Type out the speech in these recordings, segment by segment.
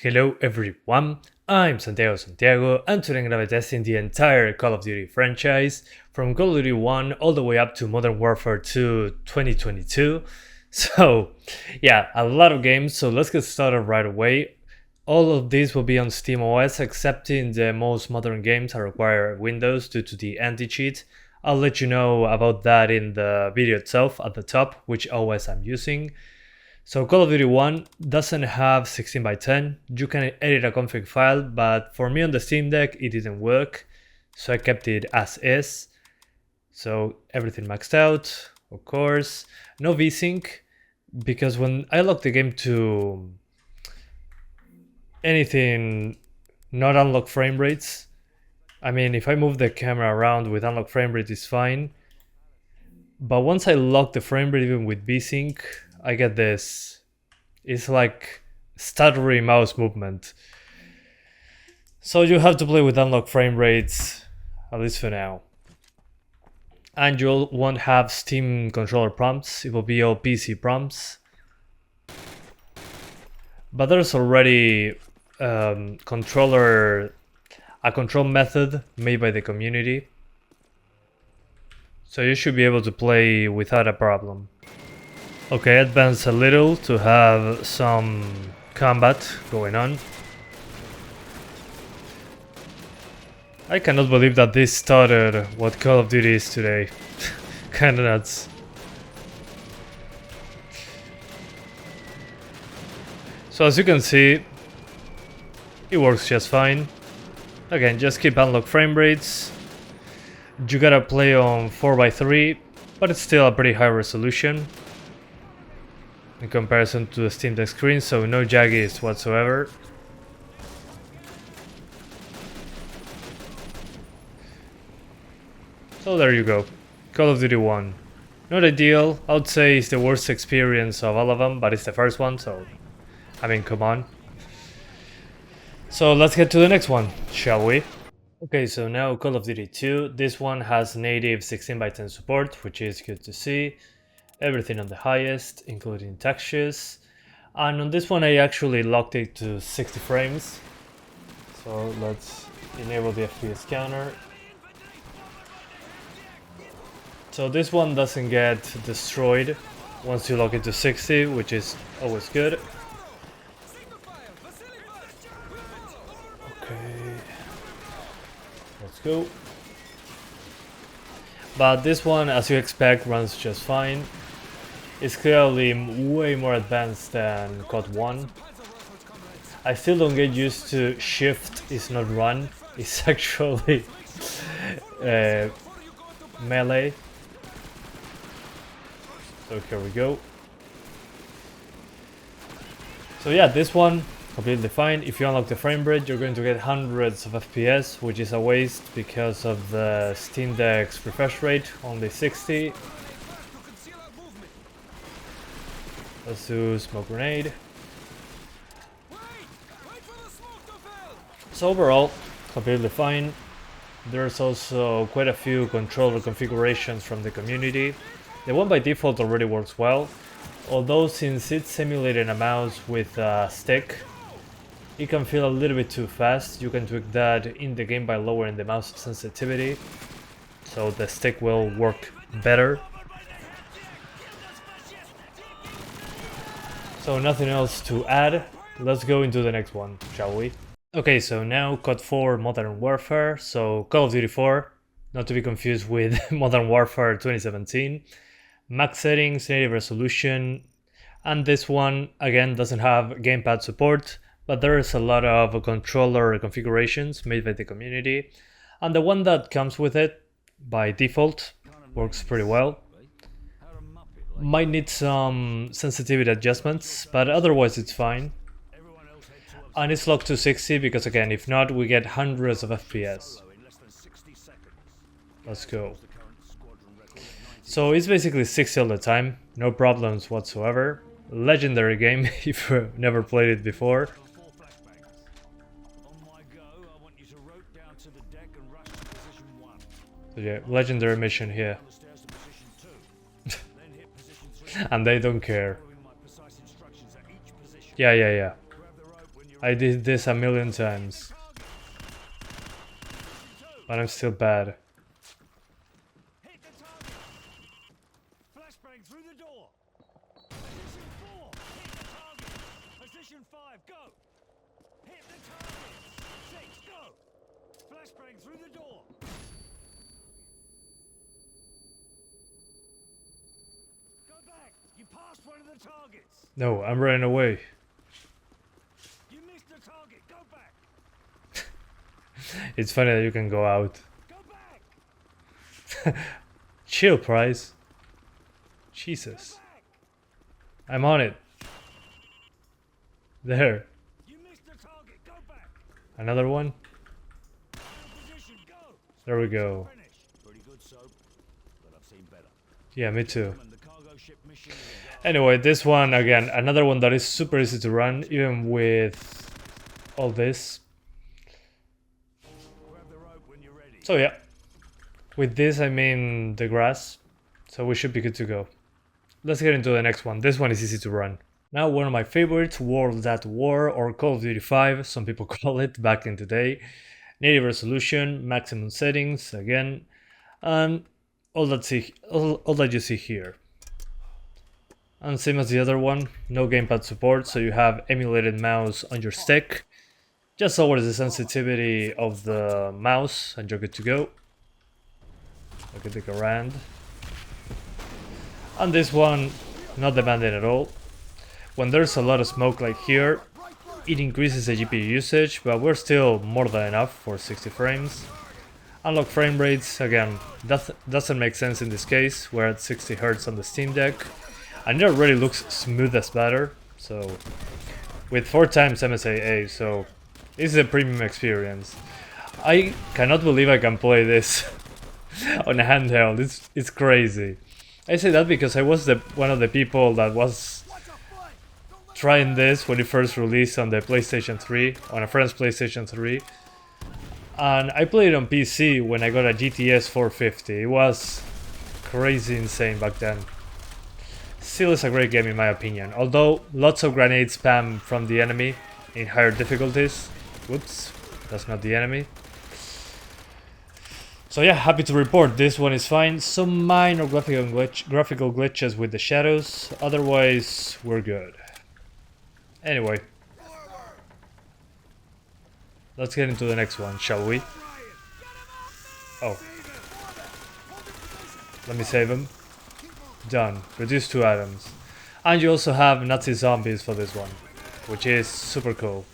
Hello everyone, I'm Santiago and today I'm gonna be testing the entire Call of Duty franchise from Call of Duty 1 all the way up to Modern Warfare 2 2022. So yeah, a lot of games, so let's get started right away. All of these will be on SteamOS excepting the most modern games that require Windows due to the anti-cheat. I'll let you know about that in the video itself at the top, which OS I'm using. So Call of Duty 1 doesn't have 16x10, you can edit a config file, but for me on the Steam Deck it didn't work, so I kept it as is. So everything maxed out, of course, no VSync, because when I lock the game to anything not unlock frame rates, I mean if I move the camera around with unlock frame rate it's fine, but once I lock the frame rate even with VSync, I get this, it's like stuttery mouse movement. So you have to play with unlock frame rates, at least for now. And you won't have Steam controller prompts, it will be all PC prompts. But there's already a control method made by the community. So you should be able to play without a problem. Okay, advance a little to have some combat going on. I cannot believe that this started what Call of Duty is today. Kinda nuts. So as you can see, it works just fine. Again, just keep unlock frame rates. You gotta play on 4x3, but it's still a pretty high resolution in comparison to the Steam Deck screen, so no jaggies whatsoever. So there you go, Call of Duty 1. Not ideal, I would say it's the worst experience of all of them, but it's the first one, so I mean, come on. So let's get to the next one, shall we? Okay, so now Call of Duty 2. This one has native 16x10 support, which is good to see. Everything on the highest, including textures. And on this one I actually locked it to 60 frames. So let's enable the FPS counter. So this one doesn't get destroyed once you lock it to 60, which is always good. Okay, let's go. But this one, as you expect, runs just fine. It's clearly way more advanced than COD 1. I still don't get used to shift is not run, it's actually melee. So here we go. So yeah, this one completely fine. If you unlock the frame rate, you're going to get hundreds of FPS, which is a waste because of the Steam Deck's refresh rate, only 60. Let's do smoke grenade. So overall, completely fine. There's also quite a few controller configurations from the community. The one by default already works well, although since it's simulating a mouse with a stick, it can feel a little bit too fast. You can tweak that in the game by lowering the mouse sensitivity, so the stick will work better. So nothing else to add, let's go into the next one, shall we? Okay, so now COD 4 Modern Warfare, so Call of Duty 4, not to be confused with Modern Warfare 2017. Max settings, native resolution, and this one again doesn't have gamepad support, but there is a lot of controller configurations made by the community, and the one that comes with it by default works pretty well. Might need some sensitivity adjustments, but otherwise it's fine. And it's locked to 60 because again, if not, we get hundreds of FPS. Let's go. So it's basically 60 all the time, no problems whatsoever. Legendary game if you've never played it before. So yeah, legendary mission here. And they don't care. Yeah. I did this a million times. But I'm still bad. Hit the target. Flashbang through the door. Position 4. Hit the target. Position 5. Go. Hit the target. 6. Go. Flashbang through the door. Go back. You passed one of the targets. No, I'm running away. You missed the target. Go back. It's funny that you can go out. Go back. Chill, Price. Jesus. Back. I'm on it. There. You missed the target. Go back. Another one. Position. Go. There we go. Finish. Pretty good soap, but I've seen better. Yeah, me too. And the cargo ship mission is a go. Anyway, this one, again, another one that is super easy to run, even with all this. Grab the rope when you're ready. So yeah, with this I mean the grass, so we should be good to go. Let's get into the next one. This one is easy to run. Now one of my favorites, World at War or Call of Duty 5, some people call it back in the day. Native resolution, maximum settings, again, and all that you see here. And same as the other one, no gamepad support, so you have emulated mouse on your stick. Just lower the sensitivity of the mouse and you're good to go. I can take a rand. And this one, not demanding at all. When there's a lot of smoke like here, it increases the GPU usage, but we're still more than enough for 60 frames. Unlock frame rates, again, that doesn't make sense in this case. We're at 60 Hz on the Steam Deck, and it already looks smooth as butter. So, with 4 times MSAA, so this is a premium experience. I cannot believe I can play this on a handheld. It's crazy. I say that because I was one of the people that was trying this when it first released on the PlayStation 3, on a friend's PlayStation 3. And I played it on PC when I got a GTS 450. It was crazy insane back then. Still is a great game in my opinion, although lots of grenade spam from the enemy in higher difficulties. Whoops, that's not the enemy. So yeah, happy to report this one is fine. Some minor graphical glitches with the shadows, otherwise we're good. Anyway, let's get into the next one, shall we? Oh, let me save him. Done. Reduce 2 items. And you also have Nazi zombies for this one, which is super cool.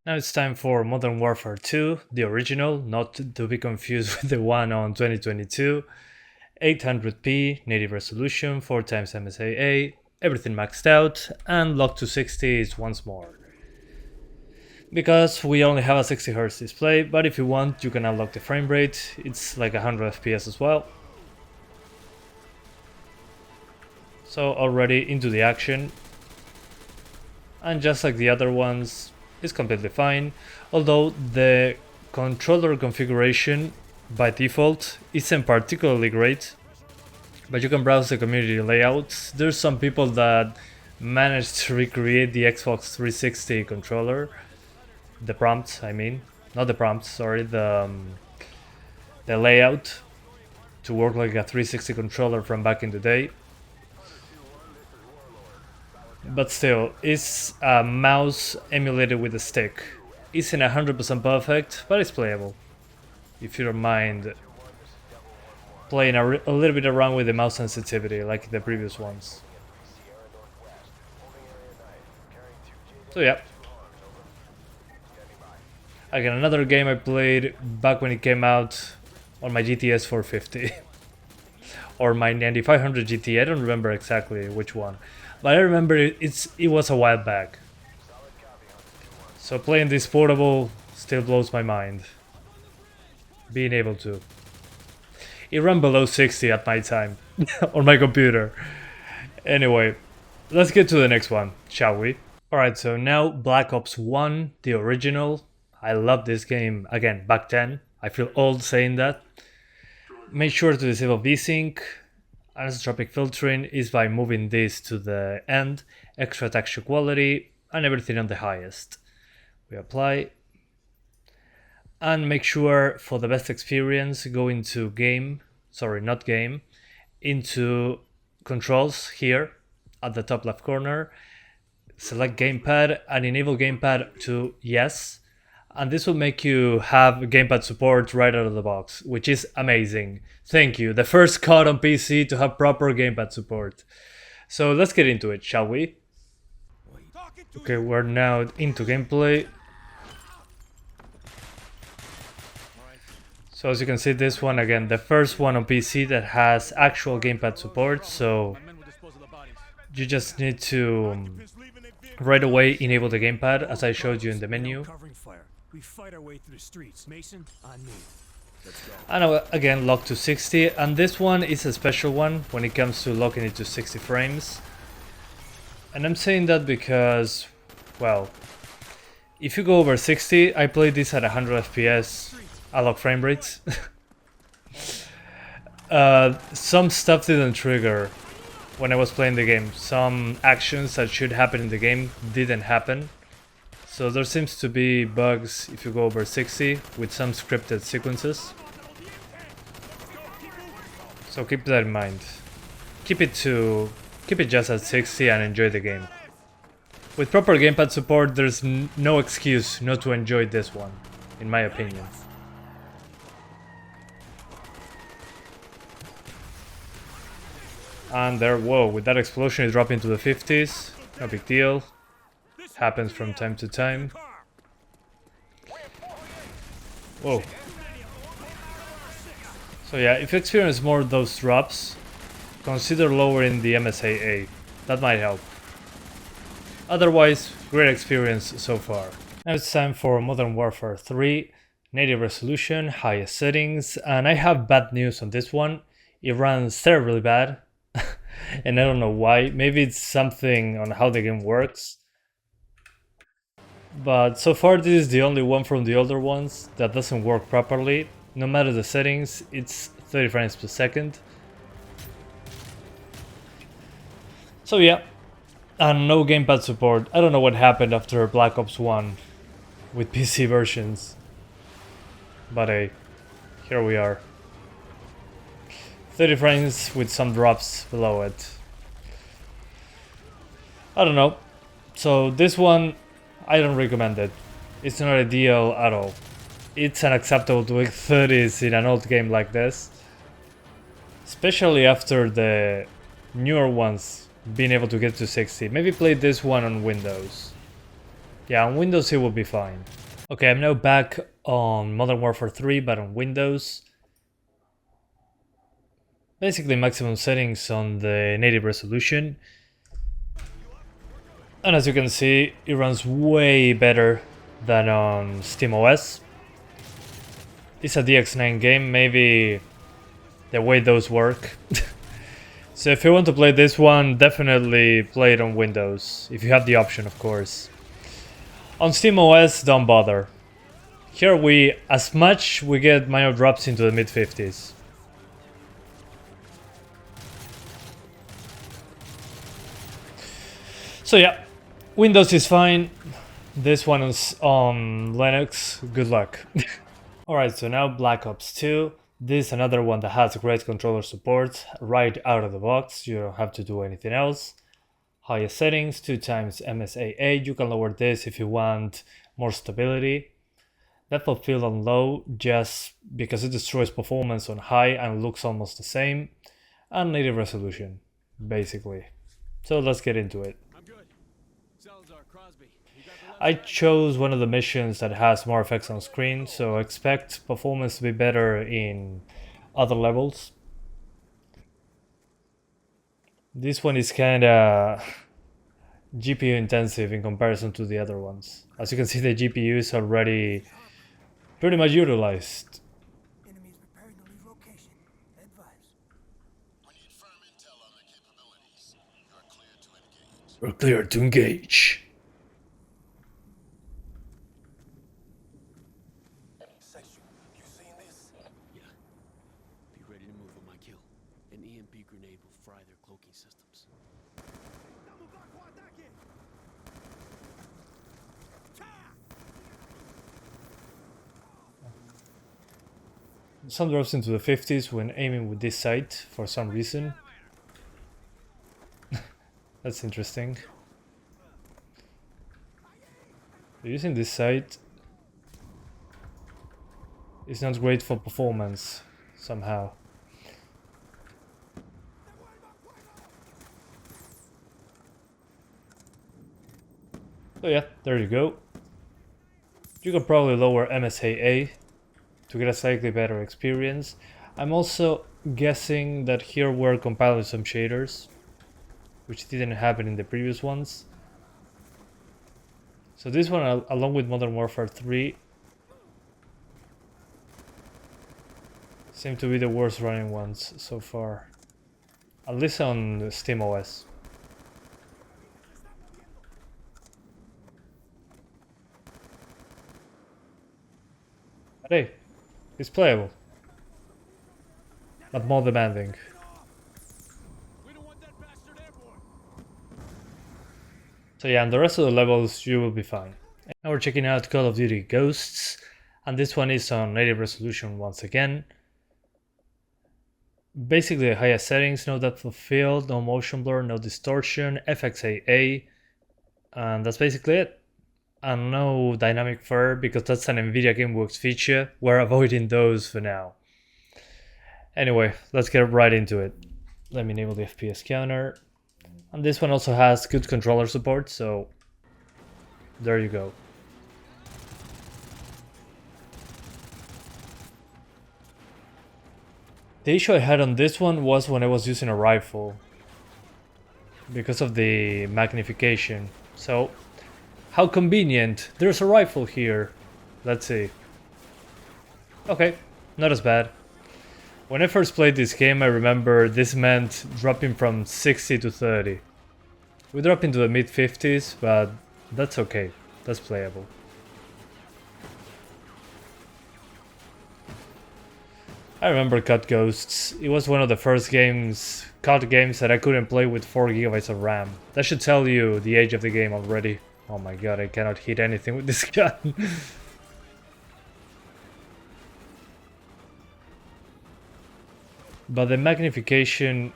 Now it's time for Modern Warfare 2, the original, not to be confused with the one on 2022. 800p, native resolution, 4 times MSAA, everything maxed out, and locked to 60s once more. Because we only have a 60 Hz display, but if you want, you can unlock the frame rate. It's like 100 FPS as well. So already into the action. And just like the other ones, it's completely fine. Although the controller configuration by default isn't particularly great. But you can browse the community layouts. There's some people that managed to recreate the Xbox 360 controller. The prompt, I mean. Not the prompt, sorry. The layout to work like a 360 controller from back in the day. But still, it's a mouse emulated with a stick. Isn't 100% perfect, but it's playable. If you don't mind playing a little bit around with the mouse sensitivity like the previous ones. So yeah. Again, another game I played back when it came out on my GTS 450. Or my 9500 GT, I don't remember exactly which one. But I remember it was a while back. So playing this portable still blows my mind. Being able to. It ran below 60 at my time. On my computer. Anyway, let's get to the next one, shall we? Alright, so now Black Ops 1, the original. I love this game, again, back then. I feel old saying that. Make sure to disable VSync. Anisotropic filtering is by moving this to the end, extra texture quality, and everything on the highest. We apply. And make sure for the best experience, go into into controls here at the top left corner. Select Gamepad and enable Gamepad to yes. And this will make you have Gamepad support right out of the box, which is amazing. Thank you. The first COD on PC to have proper Gamepad support. So let's get into it, shall we? Okay, we're now into gameplay. So as you can see, this one again, the first one on PC that has actual Gamepad support, so you just need to right away enable the Gamepad as I showed you in the menu. And again, lock to 60, and this one is a special one when it comes to locking it to 60 frames. And I'm saying that because, well, if you go over 60, I played this at 100 FPS. I lock frame rates. Some stuff didn't trigger when I was playing the game. Some actions that should happen in the game didn't happen. So there seems to be bugs if you go over 60 with some scripted sequences. So keep that in mind. Keep it just at 60 and enjoy the game. With proper gamepad support, there's no excuse not to enjoy this one, in my opinion. And there, whoa, with that explosion it dropped into the 50s. No big deal. Happens from time to time. Whoa. So yeah, if you experience more of those drops, consider lowering the MSAA. That might help. Otherwise, great experience so far. Now it's time for Modern Warfare 3. Native resolution, highest settings, and I have bad news on this one. It runs terribly bad. And I don't know why. Maybe it's something on how the game works. But so far this is the only one from the older ones that doesn't work properly. No matter the settings, it's 30 frames per second. So yeah, and no gamepad support. I don't know what happened after Black Ops 1 with PC versions. But hey, here we are. 30 frames with some drops below it. I don't know. So this one, I don't recommend it. It's not ideal at all. It's unacceptable to hit 30s in an old game like this. Especially after the newer ones being able to get to 60. Maybe play this one on Windows. Yeah, on Windows it will be fine. Okay, I'm now back on Modern Warfare 3, but on Windows. Basically maximum settings on the native resolution. And as you can see, it runs way better than on SteamOS. It's a DX9 game, maybe the way those work. So if you want to play this one, definitely play it on Windows, if you have the option, of course. On SteamOS, don't bother. Here we get minor drops into the mid-50s. So yeah, Windows is fine. This one is on Linux. Good luck. Alright, so now Black Ops 2. This is another one that has great controller support right out of the box. You don't have to do anything else. Highest settings, 2 times MSAA. You can lower this if you want more stability. Depth of field on low, just because it destroys performance on high and looks almost the same. And native resolution, basically. So let's get into it. I chose one of the missions that has more effects on screen, so expect performance to be better in other levels. This one is kinda GPU intensive in comparison to the other ones. As you can see, the GPU is already pretty much utilized. Enemies preparing to leave location. Advise. We need firm intel on the capabilities. You are clear to engage. We're clear to engage. Section, you seen this? Yeah. Be ready to move on my kill. An EMP grenade will fry their cloaking systems. Double block for attacking. Some drops into the 50s when aiming with this sight for some reason. That's interesting. Using this sight is not great for performance somehow. So yeah, there you go. You could probably lower MSAA to get a slightly better experience. I'm also guessing that here we're compiling some shaders, which didn't happen in the previous ones. So this one, along with Modern Warfare 3, seem to be the worst running ones so far. At least on SteamOS. But hey, it's playable. But more demanding. We don't want that bastard airborne. So yeah, and the rest of the levels you will be fine. Now we're checking out Call of Duty Ghosts, and this one is on native resolution once again. Basically the highest settings, no depth of field, no motion blur, no distortion, FXAA, and that's basically it. And no dynamic fur, because that's an Nvidia GameWorks feature. We're avoiding those for now. Anyway, let's get right into it. Let me enable the FPS counter. And this one also has good controller support, so there you go. The issue I had on this one was when I was using a rifle, because of the magnification. So, how convenient. There's a rifle here. Let's see. Okay, not as bad. When I first played this game, I remember this meant dropping from 60 to 30. We dropped into the mid 50s, but that's okay. That's playable. I remember CUT Ghosts. It was one of the first CUT games that I couldn't play with 4 GB of RAM. That should tell you the age of the game already. Oh my god, I cannot hit anything with this gun. But the magnification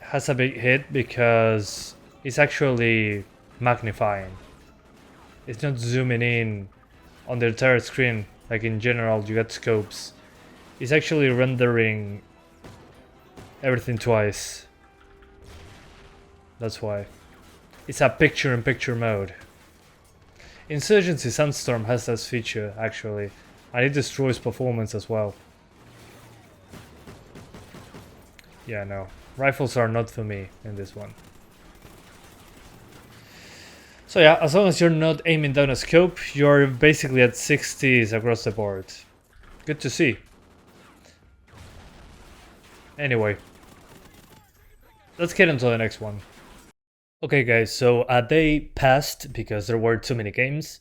has a big hit because it's actually magnifying. It's not zooming in on the entire screen like in general you get scopes. It's actually rendering everything twice. That's why. It's a picture-in-picture mode. Insurgency Sandstorm has this feature actually, and it destroys performance as well. Yeah, no. Rifles are not for me in this one. So yeah, as long as you're not aiming down a scope, you're basically at 60s across the board. Good to see. Anyway, let's get into the next one. Okay guys, so a day passed because there were too many games,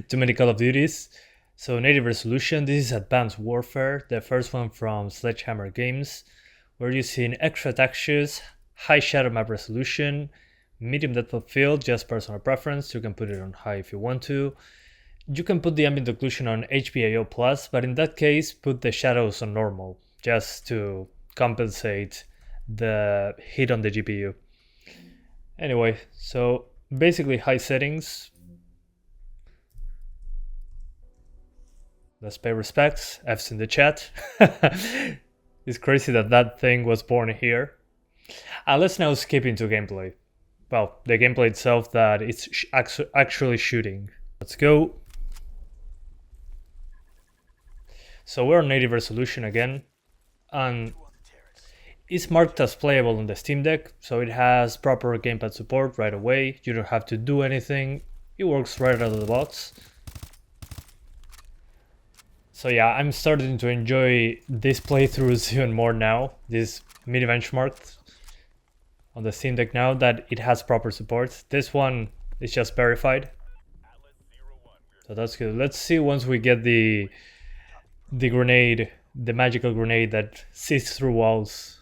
too many Call of Duties. So native resolution, this is Advanced Warfare, the first one from Sledgehammer Games. We're using extra textures, high shadow map resolution, medium depth of field, just personal preference. You can put it on high if you want to. You can put the ambient occlusion on HBAO+, but in that case, put the shadows on normal, just to compensate the hit on the GPU. Anyway, so basically high settings. Let's pay respects. F's in the chat. It's crazy that that thing was born here. Let's now skip into gameplay. Well, the gameplay itself that it's actually shooting. Let's go. So we're on native resolution again, and it's marked as playable on the Steam Deck, so it has proper gamepad support right away. You don't have to do anything. It works right out of the box. So yeah, I'm starting to enjoy this playthroughs even more now. This mini benchmark on the Steam Deck now that it has proper support. This one is just verified, so that's good. Let's see once we get the grenade, the magical grenade that sees through walls.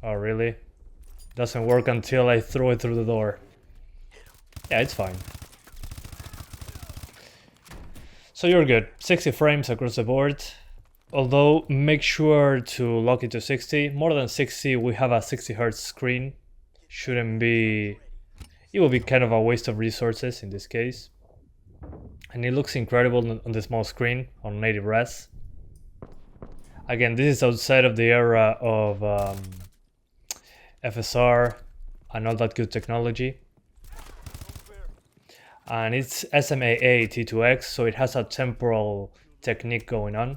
Oh really? Doesn't work until I throw it through the door. Yeah, it's fine. So you're good, 60 frames across the board. Although make sure to lock it to 60. More than 60, we have a 60 Hz screen. Shouldn't be... It will be kind of a waste of resources in this case. And it looks incredible on the small screen on native res. Again, this is outside of the era of FSR and all that good technology. And it's SMAA T2X, so it has a temporal technique going on.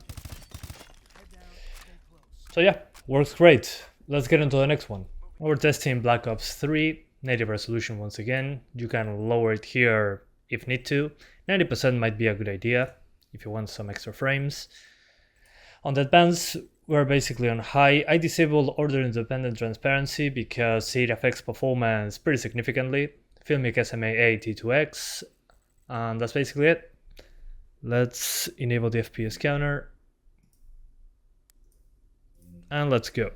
So yeah, works great. Let's get into the next one. We're testing Black Ops 3, native resolution once again. You can lower it here if need to. 90% might be a good idea if you want some extra frames. On the advanced, we're basically on high. I disabled order independent transparency because it affects performance pretty significantly. Filmic SMAA T2X, and that's basically it. Let's enable the FPS counter, and let's go.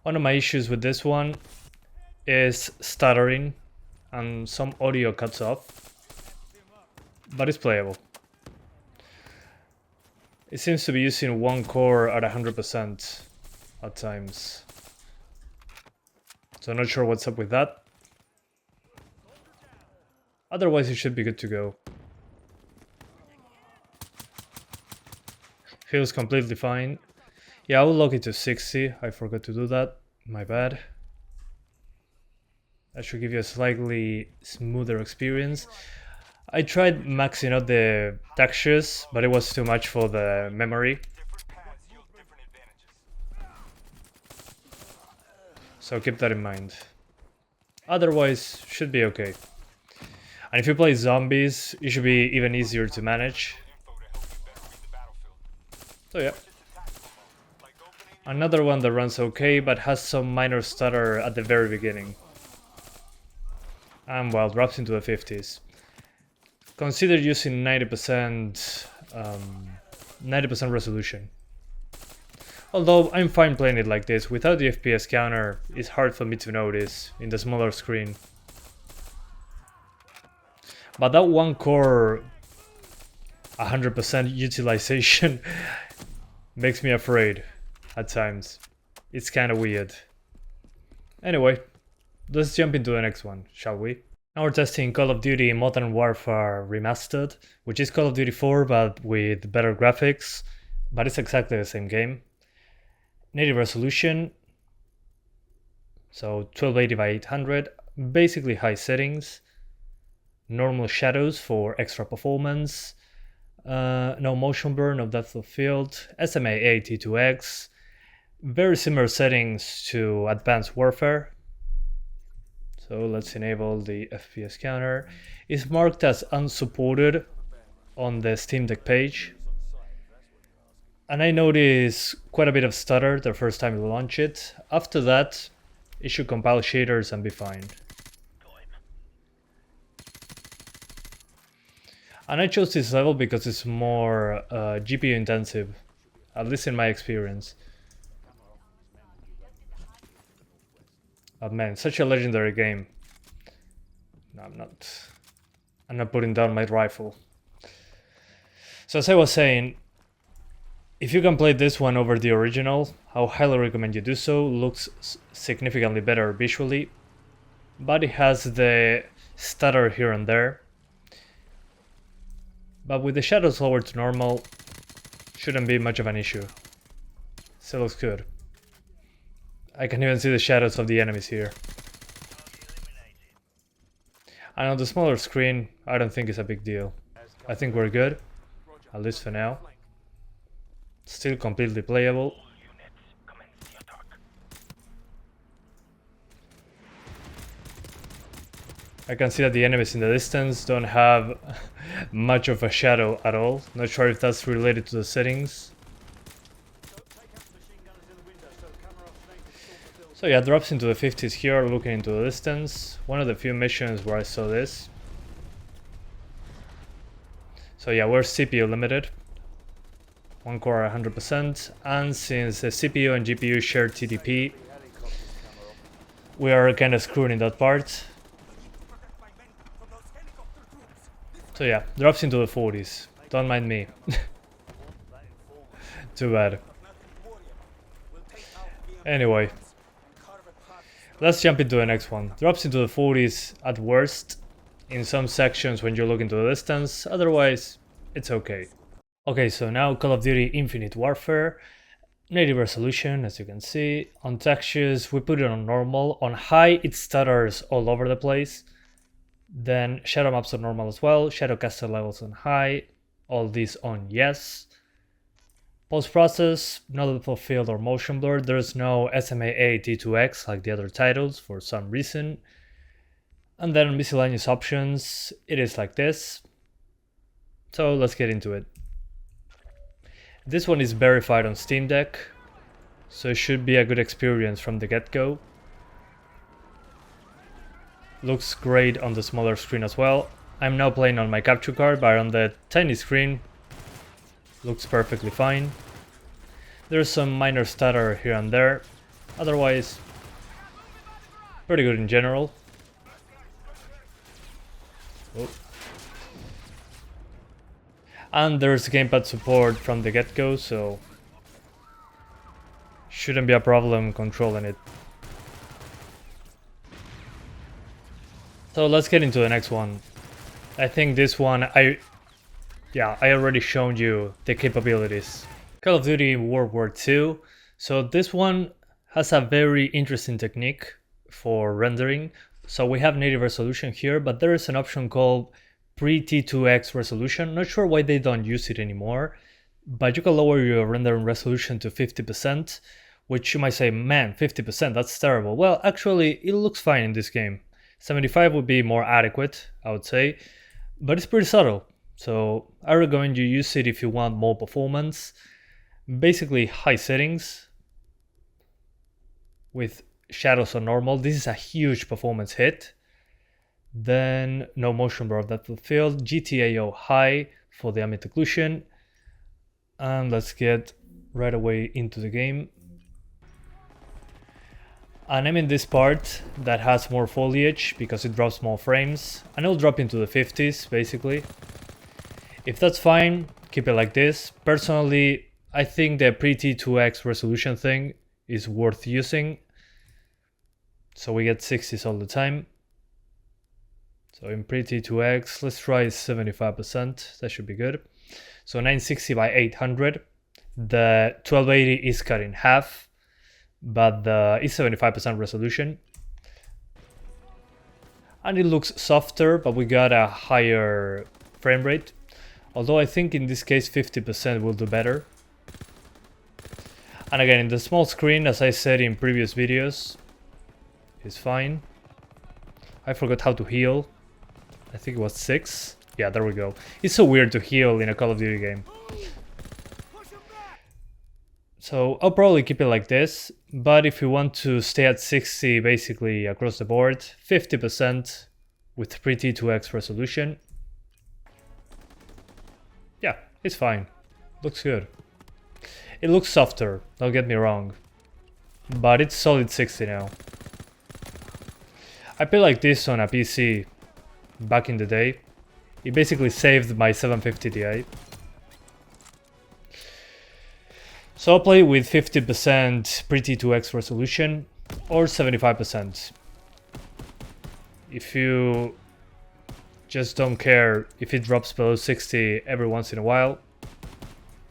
One of my issues with this one is stuttering, and some audio cuts off, but it's playable. It seems to be using one core at 100% at times. So I'm not sure what's up with that. Otherwise it should be good to go. Feels completely fine. Yeah, I will lock it to 60. I forgot to do that. My bad. That should give you a slightly smoother experience. I tried maxing out the textures, but it was too much for the memory. So keep that in mind. Otherwise, should be okay. And if you play zombies, it should be even easier to manage. So yeah. Another one that runs okay, but has some minor stutter at the very beginning. And well, drops into the 50s. Consider using 90% resolution. Although I'm fine playing it like this, without the FPS counter, it's hard for me to notice in the smaller screen. But that one core 100% utilization makes me afraid at times. It's kind of weird. Anyway, let's jump into the next one, shall we? Now we're testing Call of Duty Modern Warfare Remastered, which is Call of Duty 4 but with better graphics, but it's exactly the same game. Native resolution, so 1280 by 800, basically high settings, normal shadows for extra performance, no motion blur, no depth of field, SMAA T2X, very similar settings to Advanced Warfare. So let's enable the FPS counter. It's marked as unsupported on the Steam Deck page. And I noticed quite a bit of stutter the first time you launch it. After that, it should compile shaders and be fine. And I chose this level because it's more GPU intensive, at least in my experience. But man, such a legendary game. No, I'm not putting down my rifle. So as I was saying, if you can play this one over the original, I highly recommend you do so. Looks significantly better visually, but it has the stutter here and there. But with the shadows lowered to normal, shouldn't be much of an issue. Still looks good. I can even see the shadows of the enemies here. And on the smaller screen, I don't think it's a big deal. I think we're good, at least for now. Still completely playable. I can see that the enemies in the distance don't have much of a shadow at all. Not sure if that's related to the settings. So yeah, drops into the 50s here, looking into the distance. One of the few missions where I saw this. So yeah, we're CPU limited. One core 100%, and since the CPU and GPU share TDP, we are kind of screwed in that part. So yeah, drops into the 40s. Don't mind me. Too bad. Anyway, let's jump into the next one. Drops into the 40s at worst in some sections when you look into the distance, otherwise it's okay. Okay, so now Call of Duty Infinite Warfare. Native resolution, as you can see. On textures, we put it on normal. On high, it stutters all over the place. Then shadow maps on normal as well. Shadow caster levels on high. All these on yes. Post-process, no depth of field or motion blur. There's no SMA T2X like the other titles for some reason. And then miscellaneous options, it is like this. So let's get into it. This one is verified on Steam Deck, so it should be a good experience from the get-go. Looks great on the smaller screen as well. I'm now playing on my capture card, but on the tiny screen, looks perfectly fine. There's some minor stutter here and there, otherwise pretty good in general. Oh. And there's gamepad support from the get-go, so shouldn't be a problem controlling it. So let's get into the next one. I think this one, I already shown you the capabilities. Call of Duty World War II. So this one has a very interesting technique for rendering. So we have native resolution here, but there is an option called pre-T2X resolution. Not sure why they don't use it anymore, but you can lower your rendering resolution to 50%, which you might say, man, 50%, that's terrible. Well, actually, it looks fine in this game. 75 would be more adequate, I would say, but it's pretty subtle. So I recommend you use it if you want more performance. Basically, high settings with shadows on normal. This is a huge performance hit. Then no motion blur depth of field, GTAO high for the ambient occlusion. And let's get right away into the game. And I'm in this part that has more foliage because it drops more frames. And it'll drop into the 50s basically. If that's fine, keep it like this. Personally, I think the pre-T2X resolution thing is worth using. So we get 60s all the time. So in pre-T2X, let's try 75%, that should be good. So 960 by 800. The 1280 is cut in half, but it's 75% resolution. And it looks softer, but we got a higher frame rate. Although I think in this case 50% will do better. And again, in the small screen, as I said in previous videos, is fine. I forgot how to heal. I think it was 6. Yeah, there we go. It's so weird to heal in a Call of Duty game. So I'll probably keep it like this, but if you want to stay at 60 basically across the board, 50% with pre-T2X resolution. Yeah, it's fine. Looks good. It looks softer, don't get me wrong, but it's solid 60 now. I played like this on a PC back in the day. It basically saved my 750 Ti. So I'll play with 50% pre-T2X resolution or 75%. If you just don't care if it drops below 60 every once in a while,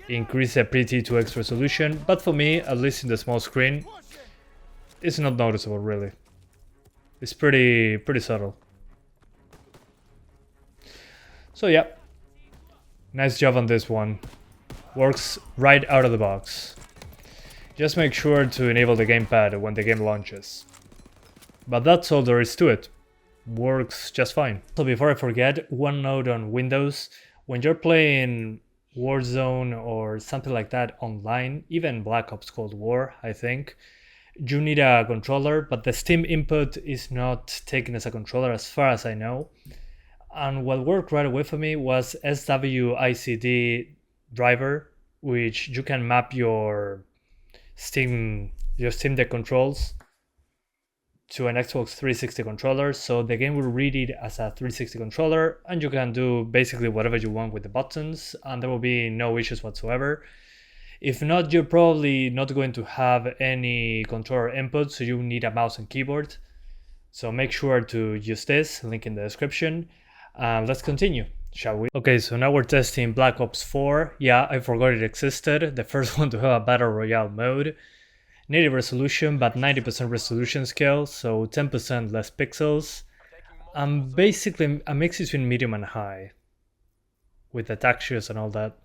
increase the pre-T2X resolution, but for me, at least in the small screen, it's not noticeable really. It's pretty subtle. So yeah, nice job on this one. Works right out of the box. Just make sure to enable the gamepad when the game launches. But that's all there is to it. Works just fine. So before I forget, one note on Windows. When you're playing Warzone or something like that online, even Black Ops Cold War, I think, you need a controller, but the Steam input is not taken as a controller as far as I know. And what worked right away for me was SWICD driver, which you can map your Steam Deck controls to an Xbox 360 controller, so the game will read it as a 360 controller, and you can do basically whatever you want with the buttons, and there will be no issues whatsoever. If not, you're probably not going to have any controller input, so you need a mouse and keyboard. So make sure to use this, link in the description. Let's continue, shall we? Okay, so now we're testing Black Ops 4. Yeah, I forgot it existed, the first one to have a Battle Royale mode. Native resolution, but 90% resolution scale, so 10% less pixels. Basically a mix between medium and high, with the textures and all that.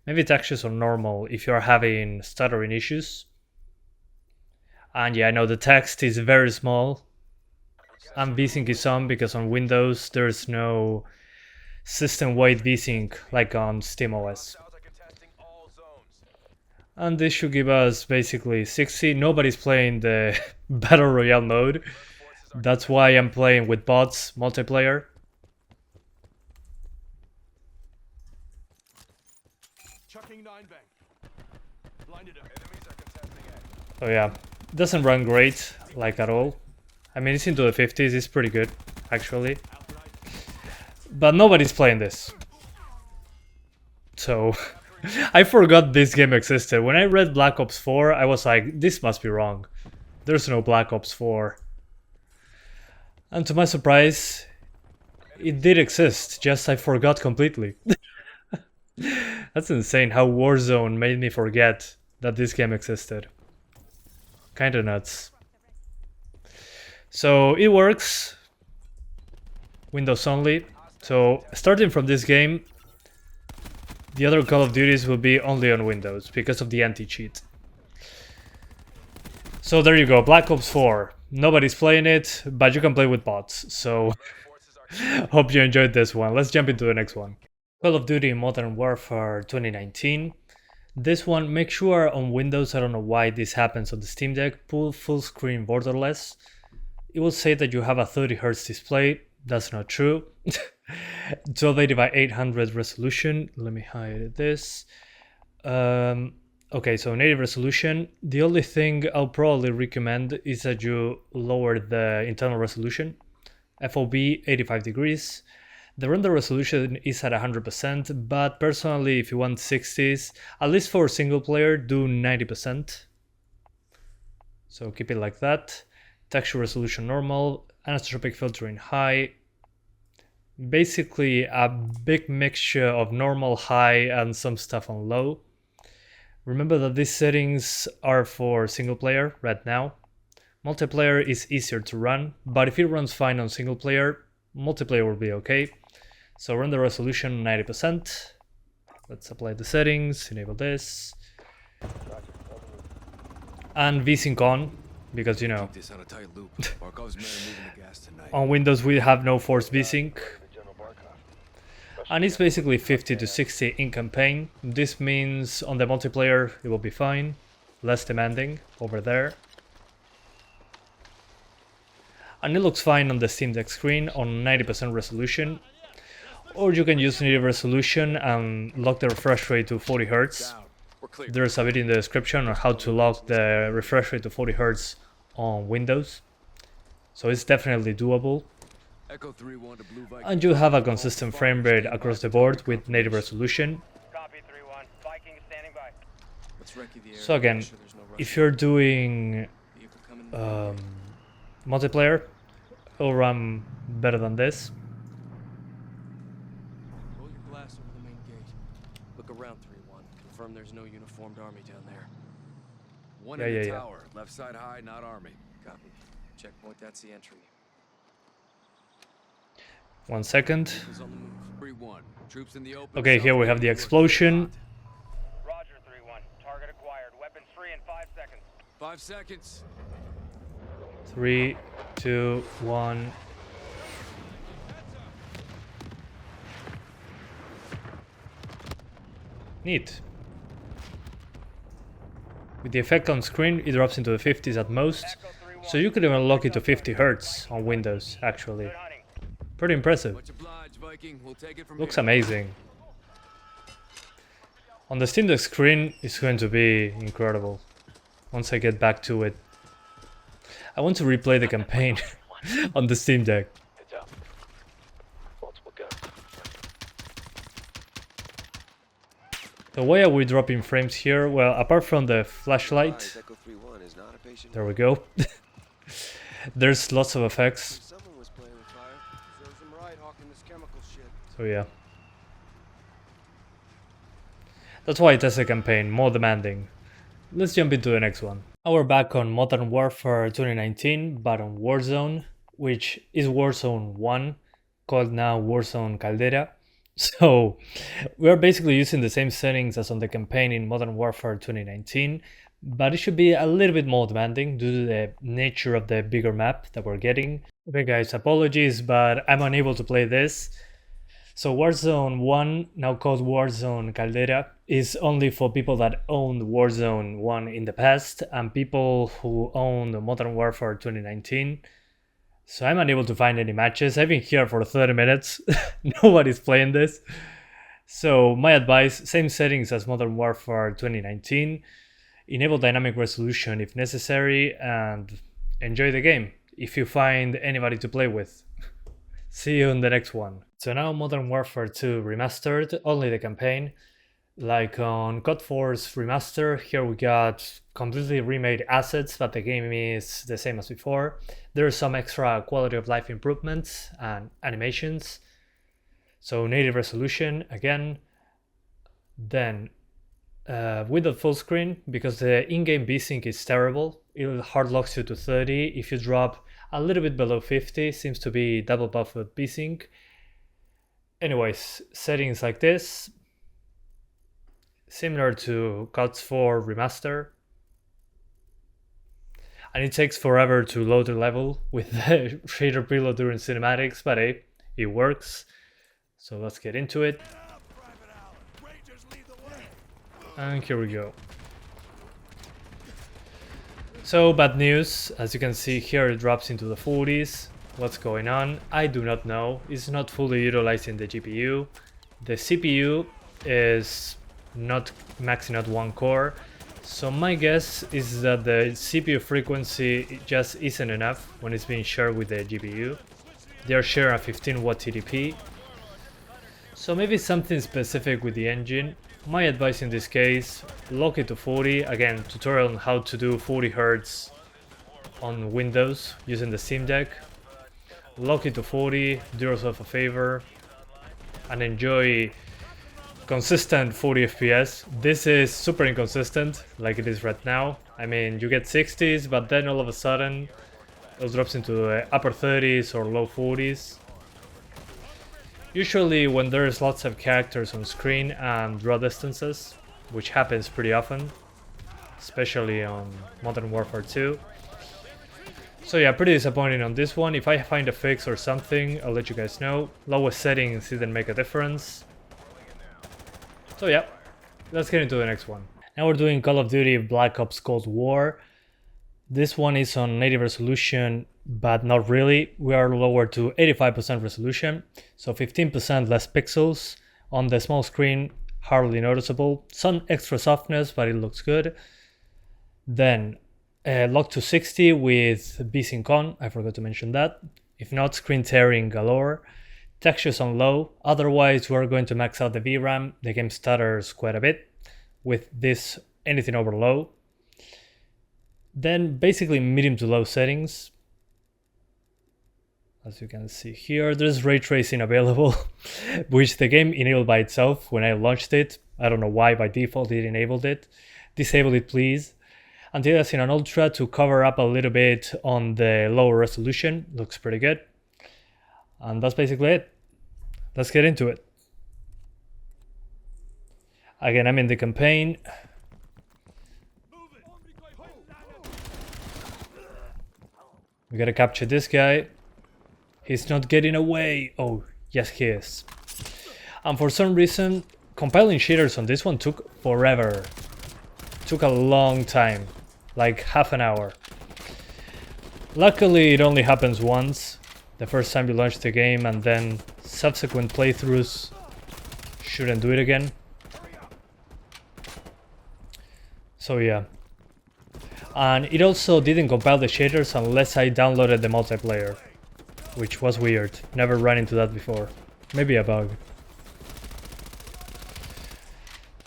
Maybe textures are normal if you're having stuttering issues. And yeah, I know the text is very small. And VSync is on because on Windows there's no system-wide VSync like on SteamOS. And this should give us basically 60. Nobody's playing the Battle Royale mode. That's why I'm playing with bots, multiplayer. Oh yeah, doesn't run great, like at all. I mean, it's into the 50s, it's pretty good, actually. But nobody's playing this. So, I forgot this game existed. When I read Black Ops 4, I was like, this must be wrong. There's no Black Ops 4. And to my surprise, it did exist, just I forgot completely. That's insane how Warzone made me forget that this game existed. Kinda nuts. So it works, Windows only. So starting from this game, the other Call of Duties will be only on Windows because of the anti-cheat. So there you go, Black Ops 4. Nobody's playing it, but you can play with bots. So hope you enjoyed this one. Let's jump into the next one. Call of Duty Modern Warfare 2019. This one, make sure on Windows, I don't know why this happens on the Steam Deck, pull full screen borderless. It will say that you have a 30Hz display. That's not true. 1280 by 800 resolution. Let me hide this. Okay, so native resolution. The only thing I'll probably recommend is that you lower the internal resolution. FOB 85 degrees. The render resolution is at 100%, but personally, if you want 60s, at least for single player, do 90%. So keep it like that. Texture resolution normal, anisotropic filtering high. Basically a big mixture of normal, high, and some stuff on low. Remember that these settings are for single player right now. Multiplayer is easier to run, but if it runs fine on single player, multiplayer will be okay. So render resolution 90%. Let's apply the settings, enable this. And VSync on, because you know, on Windows we have no forced VSync. And it's basically 50 to 60 in campaign. This means on the multiplayer it will be fine, less demanding over there. And it looks fine on the Steam Deck screen on 90% resolution. Or you can use native resolution and lock the refresh rate to 40 Hz. There's a video in the description on how to lock the refresh rate to 40 Hz on Windows. So it's definitely doable. And you have a consistent frame rate across the board with native resolution. So again, if you're doing multiplayer, it will run better than this. Roll your glass over the main gate. Look around 3-1. Confirm there's no uniformed army down there. One in the tower. Left side high, not army. Copy. Checkpoint, that's the entry. 1 second. Who's on the move? 3-1. Troops in the open. Okay, here we have the explosion. Roger, 3-1. Target acquired. Weapons free in 5 seconds. 5 seconds. 3, 2, 1. Neat. With the effect on screen, it drops into the 50s at most, so you could even lock it to 50 Hz on Windows, actually. Pretty impressive. Looks amazing. On the Steam Deck screen, it's going to be incredible once I get back to it. I want to replay the campaign on the Steam Deck. Heads up. Multiple guns. So why are we dropping frames here? Well, apart from the flashlight, Echo 3-1 is not a patient. there we go. There's lots of effects. Someone was playing with fire. Serves them right, hawking this chemical shit. So yeah. That's why it has a campaign, more demanding. Let's jump into the next one. Now we're back on Modern Warfare 2019, but on Warzone, which is Warzone 1, called now Warzone Caldera. So we're basically using the same settings as on the campaign in Modern Warfare 2019, but it should be a little bit more demanding due to the nature of the bigger map that we're getting. Okay guys, apologies, but I'm unable to play this. So Warzone 1, now called Warzone Caldera, is only for people that owned Warzone 1 in the past and people who own Modern Warfare 2019. So I'm unable to find any matches. I've been here for 30 minutes. Nobody's playing this. So my advice, same settings as Modern Warfare 2019. Enable dynamic resolution if necessary and enjoy the game if you find anybody to play with. See you in the next one. So now Modern Warfare 2 Remastered, only the campaign. Like on COD 4's Remaster, here we got completely remade assets, but the game is the same as before. There are some extra quality of life improvements and animations. So native resolution again. Then with the full screen, because the in-game VSync is terrible, it hard locks you to 30. If you drop a little bit below 50, seems to be double buffered VSync. Anyways, settings like this, similar to COD 4 Remaster. And it takes forever to load the level with the shader preload during cinematics, but hey, it works. So let's get into it. And here we go. So bad news, as you can see here it drops into the 40s. What's going on? I do not know. It's not fully utilizing the GPU. The CPU is not maxing out one core. So my guess is that the CPU frequency just isn't enough when it's being shared with the GPU. They are sharing a 15 watt TDP. So maybe something specific with the engine. My advice in this case, lock it to 40. Again, tutorial on how to do 40 Hz on Windows using the Steam Deck. Lock it to 40, do yourself a favor, and enjoy consistent 40 FPS. This is super inconsistent, like it is right now. I mean, you get 60s, but then all of a sudden, it drops into the upper 30s or low 40s. Usually when there's lots of characters on screen and draw distances, which happens pretty often, especially on Modern Warfare 2. So yeah, pretty disappointing on this one. If I find a fix or something, I'll let you guys know. Lowest settings didn't make a difference. So yeah, let's get into the next one. Now we're doing Call of Duty Black Ops Cold War. This one is on native resolution, but not really. We are lowered to 85% resolution, so 15% less pixels. On the small screen, hardly noticeable. Some extra softness, but it looks good. Then locked to 60 with VSync on, I forgot to mention that. If not, screen tearing galore. Textures on low, otherwise we're going to max out the VRAM. The game stutters quite a bit with this anything over low. Then basically medium to low settings. As you can see here, there's ray tracing available, which the game enabled by itself when I launched it. I don't know why by default it enabled it. Disable it please. Until it's in an ultra to cover up a little bit on the lower resolution. Looks pretty good. And that's basically it. Let's get into it. Again, I'm in the campaign. We gotta capture this guy. He's not getting away. Oh, yes he is. And for some reason, compiling shaders on this one took forever. Took a long time. Like half an hour. Luckily, it only happens once. The first time you launch the game, and then subsequent playthroughs shouldn't do it again. So yeah. And it also didn't compile the shaders unless I downloaded the multiplayer, which was weird. Never ran into that before. Maybe a bug.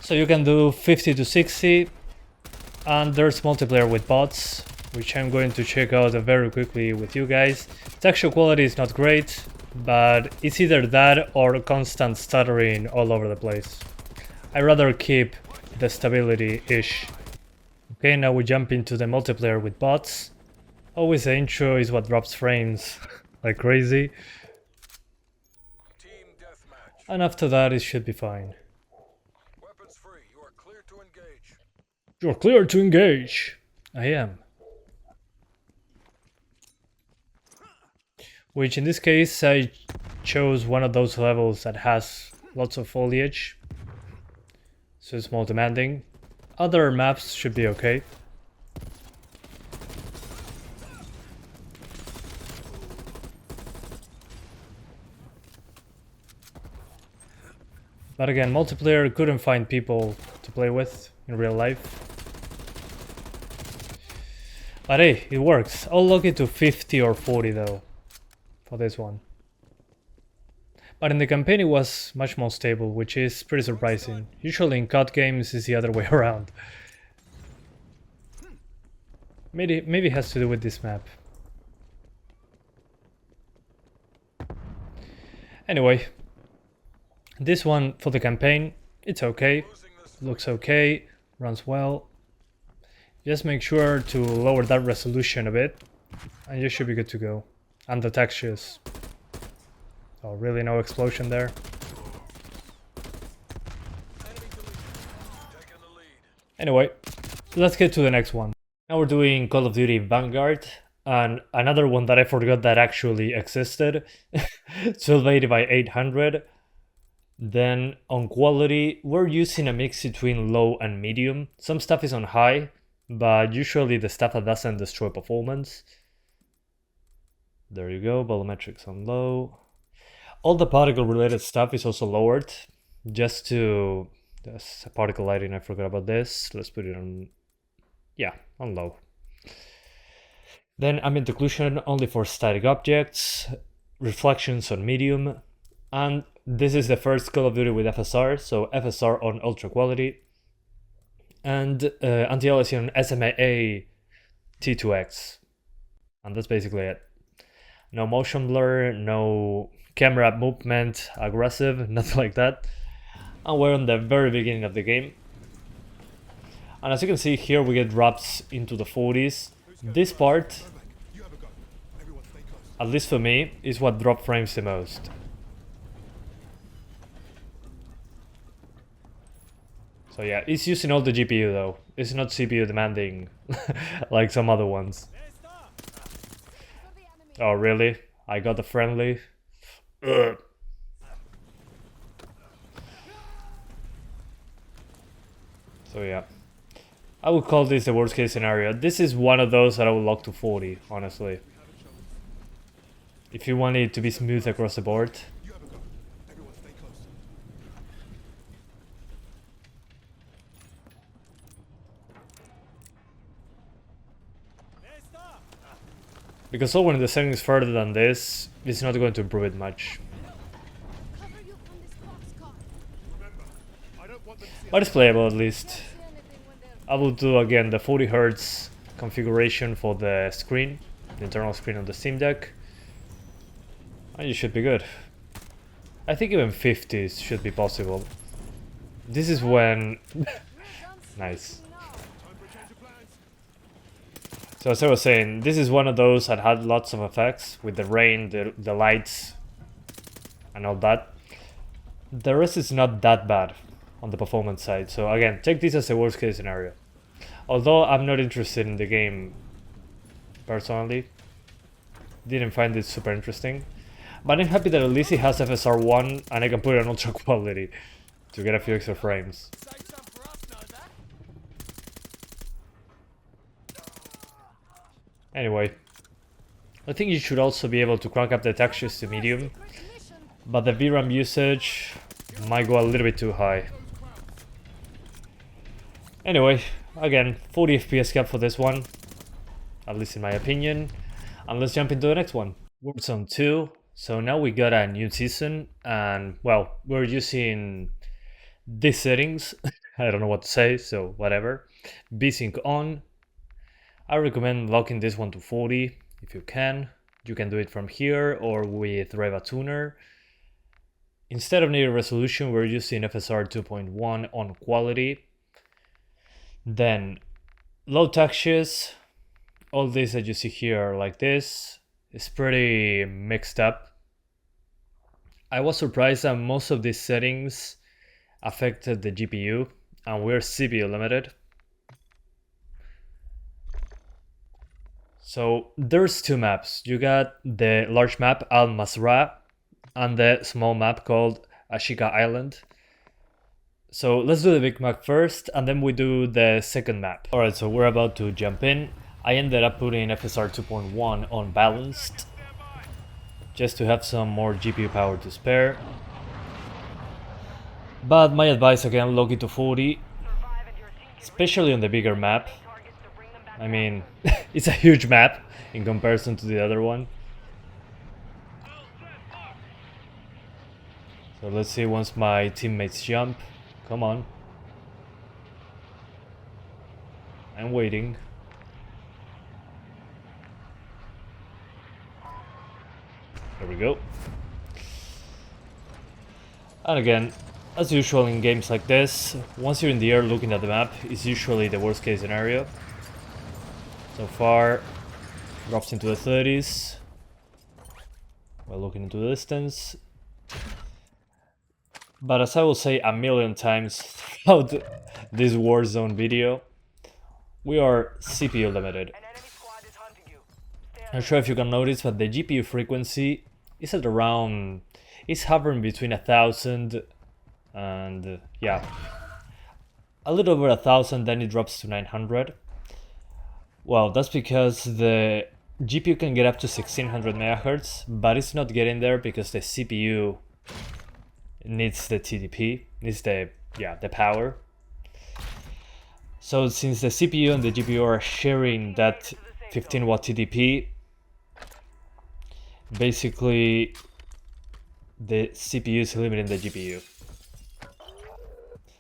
So you can do 50 to 60, and there's multiplayer with bots, which I'm going to check out very quickly with you guys. Texture quality is not great, but it's either that or constant stuttering all over the place. I rather keep the stability-ish. Okay, now we jump into the multiplayer with bots. Always the intro is what drops frames like crazy. Team deathmatch. And after that it should be fine. Weapons free. You are clear to engage. You're clear to engage. I am. Which in this case I chose one of those levels that has lots of foliage. So it's more demanding. Other maps should be okay. But again, multiplayer couldn't find people to play with in real life. But hey, it works. I'll lock it to 50 or 40 though, for this one. But in the campaign it was much more stable, which is pretty surprising. Usually in COD games it's the other way around. Maybe it has to do with this map. Anyway, this one for the campaign, it's okay. Looks okay, runs well. Just make sure to lower that resolution a bit, and you should be good to go. And the textures. Oh, really no explosion there? Anyway, let's get to the next one. Now we're doing Call of Duty Vanguard, and another one that I forgot that actually existed. 1280 by 800. Then on quality, we're using a mix between low and medium. Some stuff is on high, but usually the stuff that doesn't destroy performance. There you go, volumetrics on low. All the particle related stuff is also lowered, just to... There's a particle lighting, I forgot about this. Let's put it on... Yeah, on low. Then ambient occlusion only for static objects, reflections on medium, and this is the first Call of Duty with FSR, so FSR on ultra quality, and anti-aliasing on SMA T2X, and that's basically it. No motion blur, no camera movement aggressive, nothing like that. And we're on the very beginning of the game. And as you can see here, we get drops into the 40s. This part, at least for me, is what drop frames the most. So yeah, it's using all the GPU though. It's not CPU demanding like some other ones. Oh really? I got the friendly. Ugh. So yeah, I would call this the worst case scenario. This is one of those that I would lock to 40, honestly. If you want it to be smooth across the board. Because lowering the settings further than this is not going to improve it much. But it's playable at least. I will do again the 40 Hz configuration for the screen, the internal screen on the Steam Deck. And you should be good. I think even 50s should be possible. This is when... Nice. So as I was saying, this is one of those that had lots of effects with the rain, the lights, and all that. The rest is not that bad on the performance side. So again, take this as a worst case scenario. Although I'm not interested in the game personally. Didn't find it super interesting. But I'm happy that at least it has FSR 1 and I can put it on ultra quality to get a few extra frames. Anyway, I think you should also be able to crank up the textures to medium, but the VRAM usage might go a little bit too high. Anyway, again, 40 FPS cap for this one, at least in my opinion. And let's jump into the next one. Warzone 2. So now we got a new season, and well, we're using these settings. I don't know what to say, so whatever. VSync on. I recommend locking this one to 40 if you can. You can do it from here or with Reva Tuner. Instead of native resolution, we're using FSR 2.1 on quality. Then low textures. All these that you see here are like this. It's pretty mixed up. I was surprised that most of these settings affected the GPU, and we're CPU limited. So there's two maps. You got the large map Al Masra and the small map called Ashika Island. So let's do the big map first, and then we do the second map. Alright, so we're about to jump in. I ended up putting FSR 2.1 on balanced, just to have some more GPU power to spare. But my advice again, lock it to 40, especially on the bigger map. I mean, it's a huge map in comparison to the other one. So let's see once my teammates jump. Come on. I'm waiting. There we go. And again, as usual in games like this, once you're in the air looking at the map, it's usually the worst case scenario. So far, drops into the 30s. While looking into the distance. But as I will say a million times throughout this Warzone video, we are CPU limited. I'm not sure if you can notice, but the GPU frequency is at around, it's hovering between 1000 and yeah, a little over 1000, then it drops to 900. Well, that's because the GPU can get up to 1600 MHz, but it's not getting there because the CPU needs the TDP, needs the power. So since the CPU and the GPU are sharing that 15 watt TDP, basically the CPU is limiting the GPU.